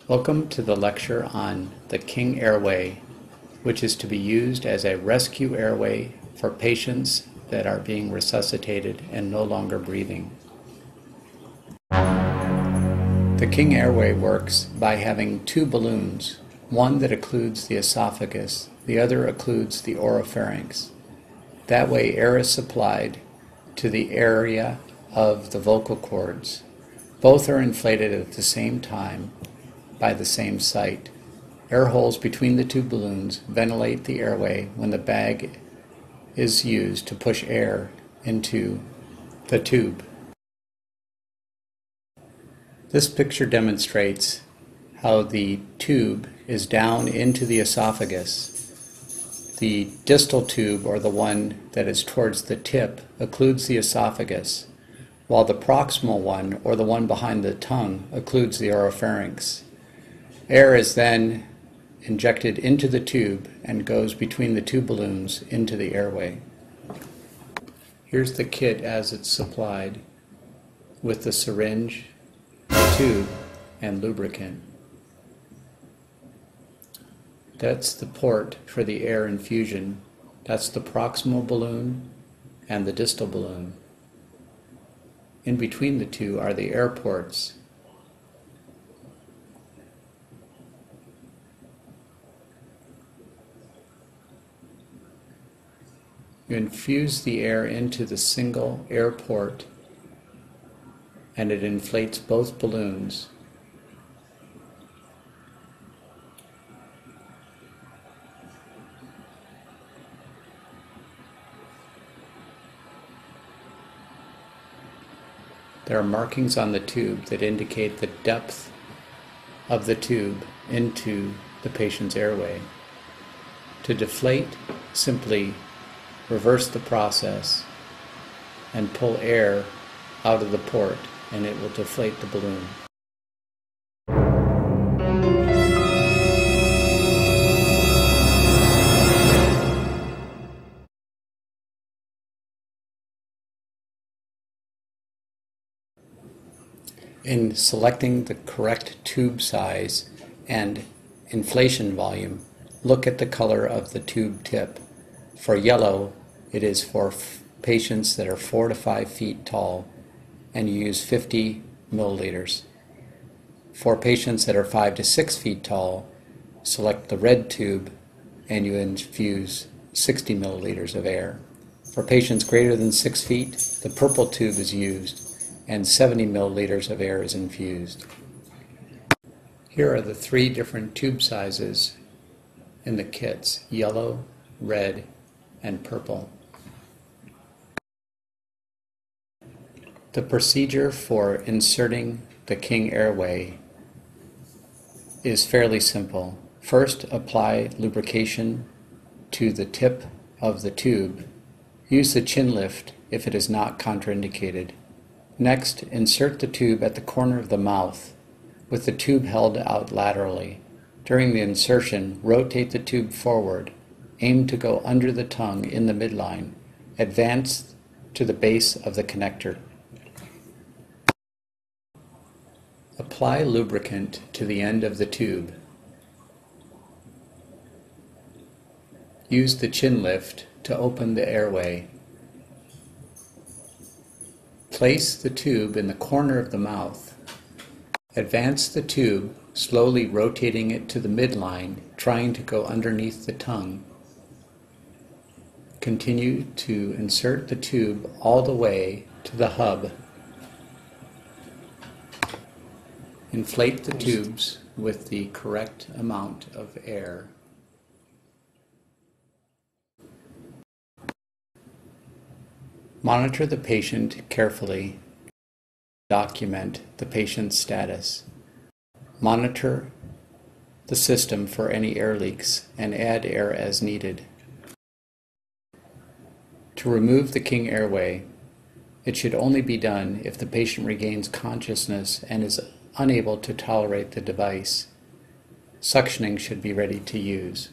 Welcome to the lecture on the King Airway, which is to be used as a rescue airway for patients that are being resuscitated and no longer breathing. The King Airway works by having two balloons, one that occludes the esophagus, the other occludes the oropharynx. That way air is supplied to the area of the vocal cords. Both are inflated at the same time by the same site. Air holes between the two balloons ventilate the airway when the bag is used to push air into the tube. This picture demonstrates how the tube is down into the esophagus. The distal tube, or the one that is towards the tip, occludes the esophagus, while the proximal one, or the one behind the tongue, occludes the oropharynx. Air is then injected into the tube and goes between the two balloons into the airway. Here's the kit as it's supplied with the syringe, tube, and lubricant. That's the port for the air infusion. That's the proximal balloon and the distal balloon. In between the two are the air ports. You infuse the air into the single air port and it inflates both balloons. There are markings on the tube that indicate the depth of the tube into the patient's airway. To deflate, simply reverse the process and pull air out of the port, and it will deflate the balloon. In selecting the correct tube size and inflation volume, look at the color of the tube tip. For yellow, it is for patients that are 4 to 5 feet tall, and you use 50 milliliters. For patients that are 5 to 6 feet tall, select the red tube and you infuse 60 milliliters of air. For patients greater than 6 feet, the purple tube is used and 70 milliliters of air is infused. Here are the 3 different tube sizes in the kits: yellow, red, and purple. The procedure for inserting the King Airway is fairly simple. First, apply lubrication to the tip of the tube. Use the chin lift if it is not contraindicated. Next, insert the tube at the corner of the mouth with the tube held out laterally. During the insertion, rotate the tube forward. Aim to go under the tongue in the midline. Advance to the base of the connector. Apply lubricant to the end of the tube. Use the chin lift to open the airway. Place the tube in the corner of the mouth. Advance the tube, slowly rotating it to the midline, trying to go underneath the tongue. Continue to insert the tube all the way to the hub. Inflate the tubes with the correct amount of air. Monitor the patient carefully. Document the patient's status. Monitor the system for any air leaks and add air as needed. To remove the King Airway, it should only be done if the patient regains consciousness and is unable to tolerate the device. Suctioning should be ready to use.